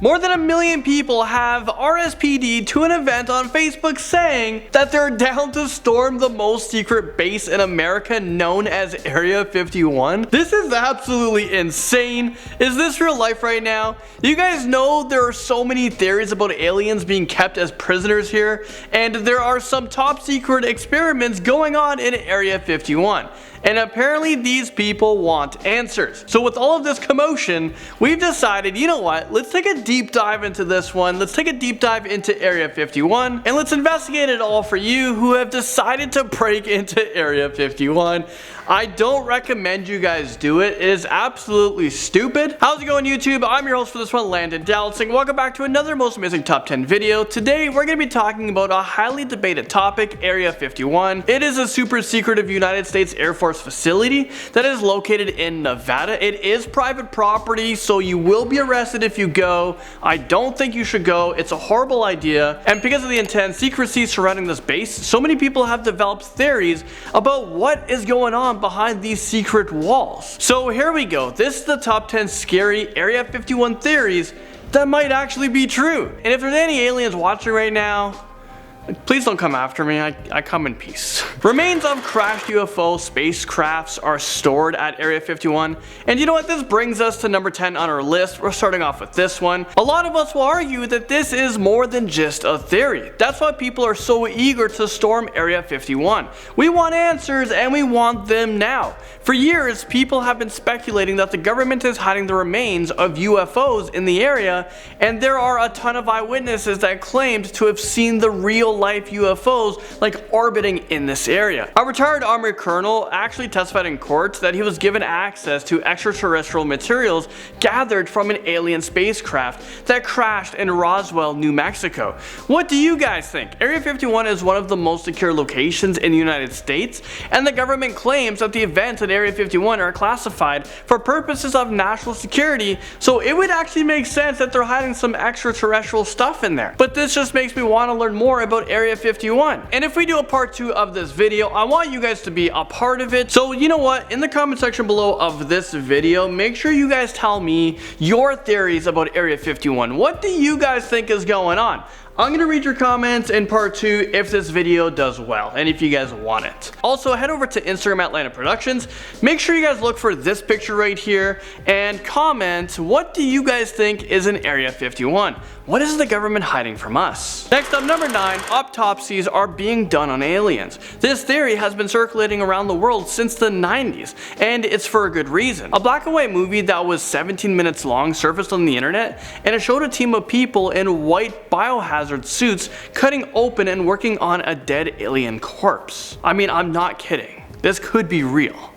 More than 1 million people have RSPD'd to an event on Facebook saying that they're down to storm the most secret base in America known as Area 51. This is absolutely insane. Is this real life right now? You guys know there are so many theories about aliens being kept as prisoners here, and there are some top secret experiments going on in Area 51. And apparently these people want answers. So with all of this commotion, we've decided, you know what, let's take a deep dive into this one. Let's take a deep dive into Area 51 and let's investigate it all for you who have decided to break into Area 51. I don't recommend you guys do it. It is absolutely stupid. How's it going, YouTube? I'm your host for this one, Landon Dallasing. Welcome back to another most amazing top 10 video. Today, we're going to be talking about a highly debated topic, Area 51. It is a super secretive United States Air Force facility that is located in Nevada. It is private property, so you will be arrested if you go. I don't think you should go. It's a horrible idea. And because of the intense secrecy surrounding this base, so many people have developed theories about what is going on behind these secret walls. So here we go. This is the top 10 scary Area 51 theories that might actually be true. And if there's any aliens watching right now, please don't come after me, I come in peace. Remains of crashed UFO spacecrafts are stored at Area 51. And you know what, this brings us to number 10 on our list. We're starting off with this one. A lot of us will argue that this is more than just a theory. That's why people are so eager to storm Area 51. We want answers and we want them now. For years, people have been speculating that the government is hiding the remains of UFOs in the area, and there are a ton of eyewitnesses that claimed to have seen the real life UFOs like orbiting in this area. A retired Army colonel actually testified in court that he was given access to extraterrestrial materials gathered from an alien spacecraft that crashed in Roswell, New Mexico. What do you guys think? Area 51 is one of the most secure locations in the United States, and the government claims that the events at Area 51 are classified for purposes of national security, so it would actually make sense that they're hiding some extraterrestrial stuff in there. But this just makes me want to learn more about Area 51. And if we do a part 2 of this video, I want you guys to be a part of it. So you know what, in the comment section below of this video, make sure you guys tell me your theories about Area 51. What do you guys think is going on? I'm going to read your comments in part 2 if this video does well and if you guys want it. Also, head over to Instagram at Landon Productions. Make sure you guys look for this picture right here and comment, what do you guys think is in Area 51? What is the government hiding from us? Next up, number 9, autopsies are being done on aliens. This theory has been circulating around the world since the 90s, and it's for a good reason. A black and white movie that was 17 minutes long surfaced on the internet, and it showed a team of people in white biohazard suits cutting open and working on a dead alien corpse. I mean, I'm not kidding. This could be real.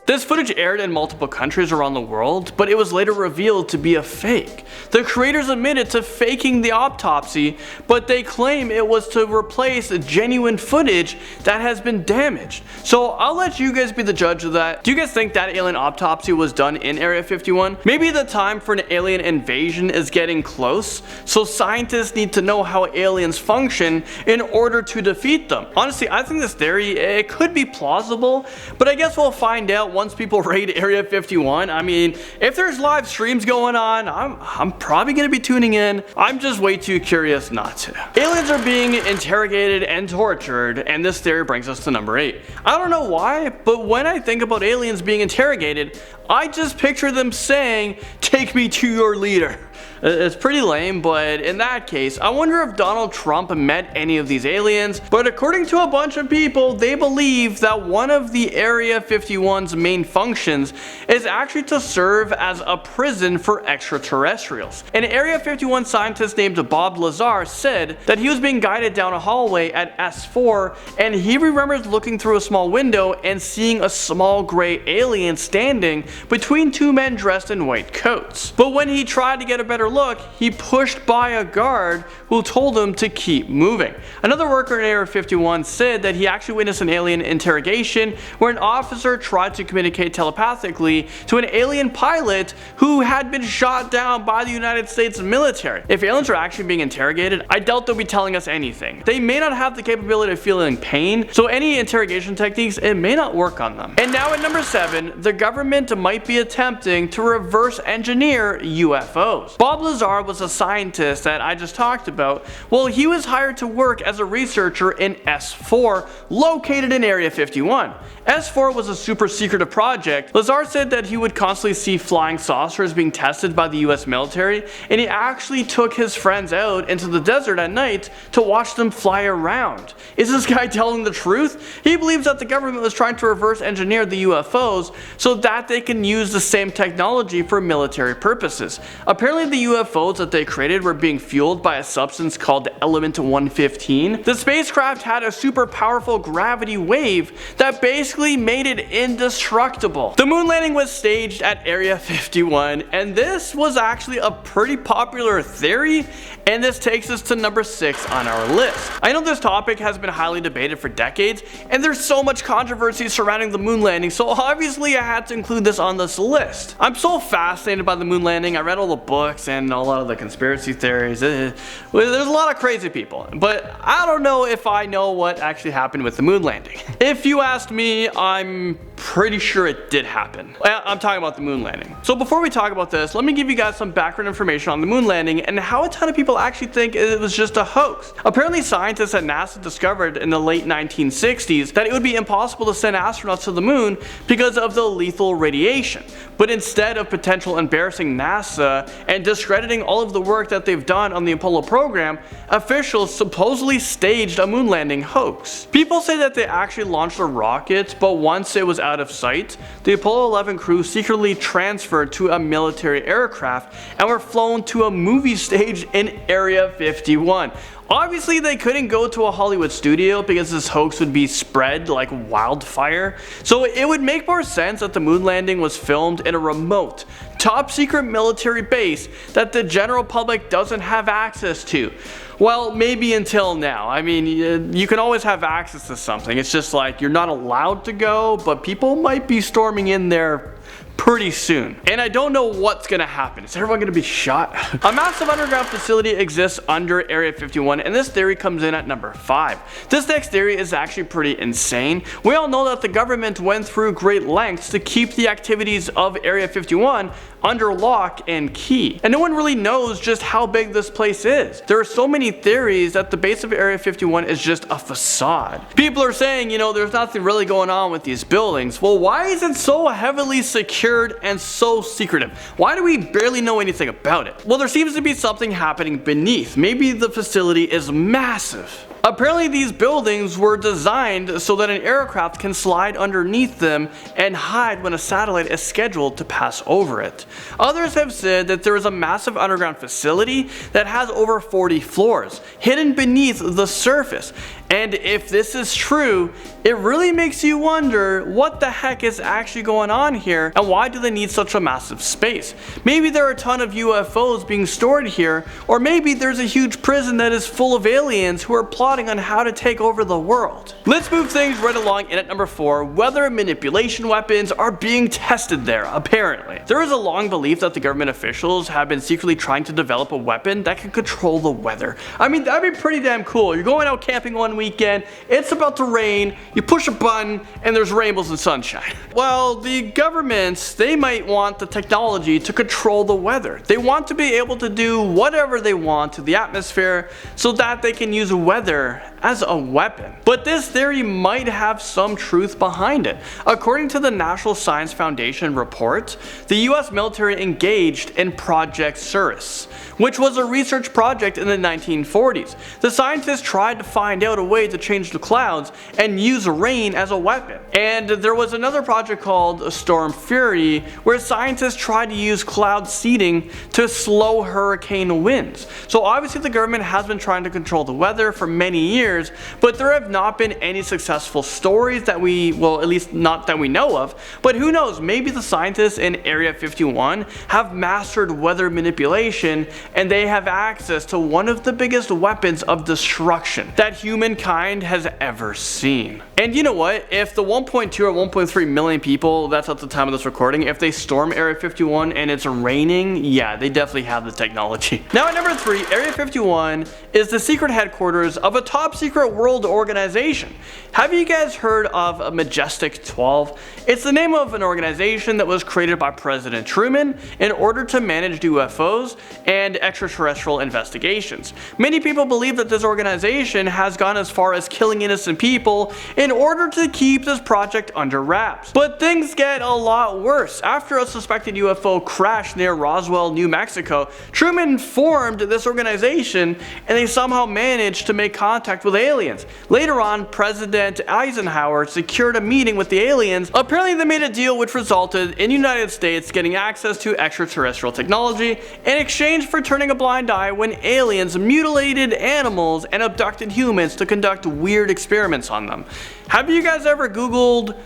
This footage aired in multiple countries around the world, but it was later revealed to be a fake. The creators admitted to faking the autopsy, but they claim it was to replace genuine footage that has been damaged. So I'll let you guys be the judge of that. Do you guys think that alien autopsy was done in Area 51? Maybe the time for an alien invasion is getting close, so scientists need to know how aliens function in order to defeat them. Honestly, I think this theory, it could be plausible, but I guess we'll find out once people raid Area 51. I mean, if there's live streams going on, I'm probably gonna be tuning in. I'm just way too curious not to. Aliens are being interrogated and tortured, and this theory brings us to number 8. I don't know why, but when I think about aliens being interrogated, I just picture them saying, "Take me to your leader." It's pretty lame, but in that case, I wonder if Donald Trump met any of these aliens. But according to a bunch of people, they believe that one of the Area 51's main functions is actually to serve as a prison for extraterrestrials. An Area 51 scientist named Bob Lazar said that he was being guided down a hallway at S4, and he remembers looking through a small window and seeing a small gray alien standing between two men dressed in white coats. But when he tried to get a better better look, he pushed by a guard who told him to keep moving. Another worker in Area 51 said that he actually witnessed an alien interrogation where an officer tried to communicate telepathically to an alien pilot who had been shot down by the United States military. If aliens are actually being interrogated, I doubt they'll be telling us anything. They may not have the capability of feeling pain, so any interrogation techniques, it may not work on them. And now at number 7, the government might be attempting to reverse engineer UFOs. Bob Lazar was a scientist that I just talked about. Well, he was hired to work as a researcher in S4, located in Area 51. S4 was a super secretive project. Lazar said that he would constantly see flying saucers being tested by the US military, and he actually took his friends out into the desert at night to watch them fly around. Is this guy telling the truth? He believes that the government was trying to reverse engineer the UFOs so that they can use the same technology for military purposes. Apparently the UFOs that they created were being fueled by a substance called element 115. The spacecraft had a super powerful gravity wave that basically made it indestructible. The moon landing was staged at Area 51, and this was actually a pretty popular theory, and this takes us to number 6 on our list. I know this topic has been highly debated for decades, and there's so much controversy surrounding the moon landing, so obviously I had to include this on this list. I'm so fascinated by the moon landing. I read all the books and a lot of the conspiracy theories. There's a lot of crazy people, but I don't know if I know what actually happened with the moon landing. If you asked me, I'm pretty sure it did happen. I'm talking about the moon landing. So before we talk about this, let me give you guys some background information on the moon landing and how a ton of people actually think it was just a hoax. Apparently scientists at NASA discovered in the late 1960s that it would be impossible to send astronauts to the moon because of the lethal radiation. But instead of potential embarrassing NASA and discrediting all of the work that they've done on the Apollo program, officials supposedly staged a moon landing hoax. People say that they actually launched a rocket, but once it was out of sight, the Apollo 11 crew secretly transferred to a military aircraft and were flown to a movie stage in Area 51. Obviously they couldn't go to a Hollywood studio because this hoax would be spread like wildfire, so it would make more sense that the moon landing was filmed in a remote, top secret military base that the general public doesn't have access to. Well, maybe until now. I mean, you can always have access to something. It's just like you're not allowed to go, but people might be storming in there pretty soon. And I don't know what's gonna happen. Is everyone gonna be shot? A massive underground facility exists under Area 51, and this theory comes in at number 5. This next theory is actually pretty insane. We all know that the government went through great lengths to keep the activities of Area 51 under lock and key, and no one really knows just how big this place is. There are so many theories that the base of Area 51 is just a facade. People are saying, you know, there's nothing really going on with these buildings. Well, why is it so heavily secured and so secretive? Why do we barely know anything about it? Well, there seems to be something happening beneath. Maybe the facility is massive. Apparently these buildings were designed so that an aircraft can slide underneath them and hide when a satellite is scheduled to pass over it. Others have said that there is a massive underground facility that has over 40 floors, hidden beneath the surface. And if this is true, it really makes you wonder what the heck is actually going on here and why do they need such a massive space? Maybe there are a ton of UFOs being stored here, or maybe there's a huge prison that is full of aliens who are plotting on how to take over the world. Let's move things right along in at number 4, weather manipulation weapons are being tested there, apparently. There is a long belief that the government officials have been secretly trying to develop a weapon that can control the weather. I mean, that'd be pretty damn cool. You're going out camping one weekend, it's about to rain, you push a button, and there's rainbows and sunshine. Well, the governments, they might want the technology to control the weather. They want to be able to do whatever they want to the atmosphere so that they can use weather as a weapon. But this theory might have some truth behind it. According to the National Science Foundation report, the US military engaged in Project Cirrus, which was a research project in the 1940s. The scientists tried to find out a way to change the clouds and use rain as a weapon. And there was another project called Storm Fury where scientists tried to use cloud seeding to slow hurricane winds. So obviously the government has been trying to control the weather for many years, but there have not been any successful stories that well, at least not that we know of. But who knows, maybe the scientists in Area 51 have mastered weather manipulation and they have access to one of the biggest weapons of destruction that humankind has ever seen. And you know what? If the 1.2 or 1.3 million people, that's at the time of this recording, if they storm Area 51 and it's raining, yeah, they definitely have the technology. Now at number 3, Area 51 is the secret headquarters of a top secret world organization. Have you guys heard of Majestic 12? It's the name of an organization that was created by President Truman in order to manage UFOs and extraterrestrial investigations. Many people believe that this organization has gone as far as killing innocent people in order to keep this project under wraps. But things get a lot worse. After a suspected UFO crash near Roswell, New Mexico, Truman formed this organization and they somehow managed to make contact with aliens. Later on, President Eisenhower secured a meeting with the aliens. Apparently they made a deal which resulted in the United States getting access to extraterrestrial technology in exchange for turning a blind eye when aliens mutilated animals and abducted humans to conduct weird experiments on them. Have you guys ever Googled,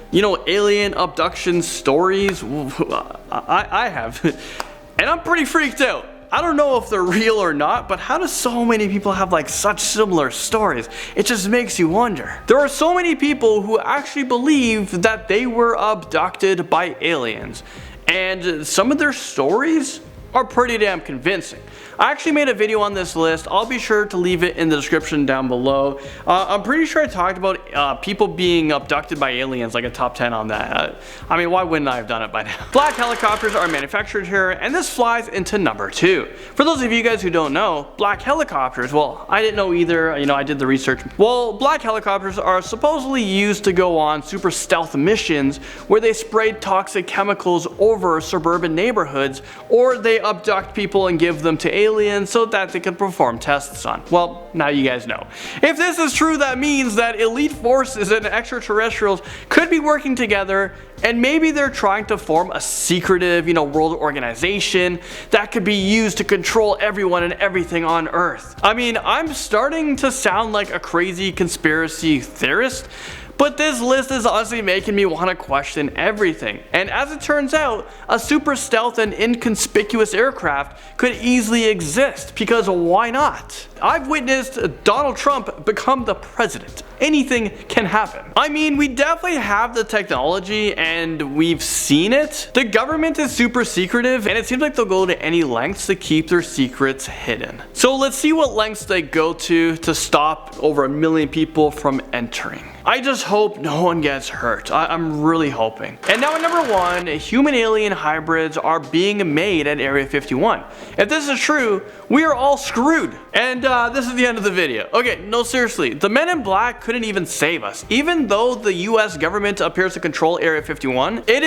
alien abduction stories? I have. And I'm pretty freaked out. I don't know if they're real or not, but how do so many people have such similar stories? It just makes you wonder. There are so many people who actually believe that they were abducted by aliens, and some of their stories are pretty damn convincing. I actually made a video on this list. I'll be sure to leave it in the description down below. I'm pretty sure I talked about people being abducted by aliens, like a top 10 on that. I mean, why wouldn't I have done it by now? Black helicopters are manufactured here, and this flies into number 2. For those of you guys who don't know, black helicopters, well, I didn't know either, I did the research. Well, black helicopters are supposedly used to go on super stealth missions where they spray toxic chemicals over suburban neighborhoods, or they abduct people and give them to aliens so that they can perform tests on. Well, now you guys know. If this is true, that means that elite forces and extraterrestrials could be working together, and maybe they're trying to form a secretive, world organization that could be used to control everyone and everything on Earth. I mean, I'm starting to sound like a crazy conspiracy theorist, but this list is honestly making me want to question everything. And as it turns out, a super stealth and inconspicuous aircraft could easily exist, because why not? I've witnessed Donald Trump become the president. Anything can happen. I mean, we definitely have the technology and we've seen it. The government is super secretive, and it seems like they'll go to any lengths to keep their secrets hidden. So let's see what lengths they go to stop over 1 million people from entering. I just hope no one gets hurt. I'm really hoping. And now at number 1, human-alien hybrids are being made at Area 51. If this is true, we are all screwed. And this is the end of the video. Okay, no, seriously, the men in black couldn't even save us. Even though the US government appears to control Area 51, it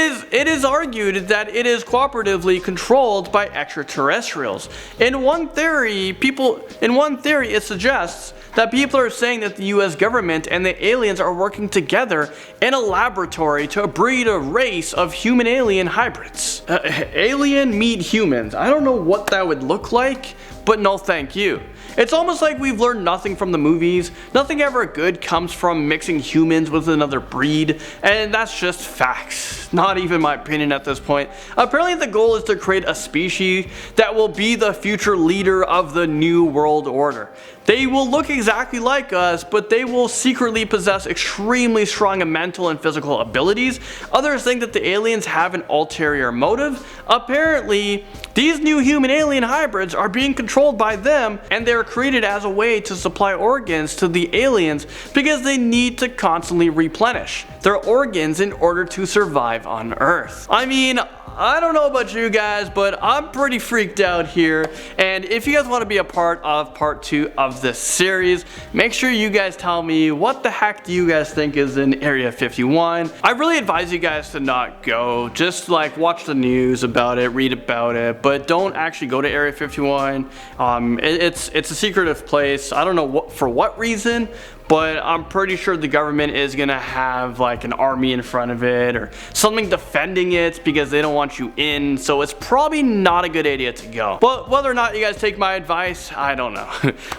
is argued that it is cooperatively controlled by extraterrestrials. In one theory, it suggests that people are saying that the US government and the aliens are working together in a laboratory to breed a race of human-alien hybrids. Alien meet humans. I don't know what that would look like, but no thank you. It's almost like we've learned nothing from the movies. Nothing ever good comes from mixing humans with another breed, and that's just facts. Not even my opinion at this point. Apparently the goal is to create a species that will be the future leader of the new world order. They will look exactly like us, but they will secretly possess extremely strong mental and physical abilities. Others think that the aliens have an ulterior motive. Apparently, these new human-alien hybrids are being controlled by them, and they're created as a way to supply organs to the aliens because they need to constantly replenish their organs in order to survive on Earth. I mean, I don't know about you guys, but I'm pretty freaked out here, and if you guys want to be a part of part 2 of this series, make sure you guys tell me what the heck do you guys think is in Area 51. I really advise you guys to not go, just watch the news about it, read about it, but don't actually go to Area 51. It's a secretive place. I don't know for what reason, but I'm pretty sure the government is gonna have like an army in front of it or something defending it because they don't want you in, so it's probably not a good idea to go. But whether or not you guys take my advice, I don't know.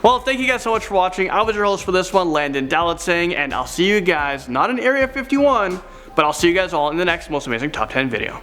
Well, thank you guys so much for watching. I was your host for this one, Landon Dalletsing, and I'll see you guys, not in Area 51, but I'll see you guys all in the next most amazing top 10 video.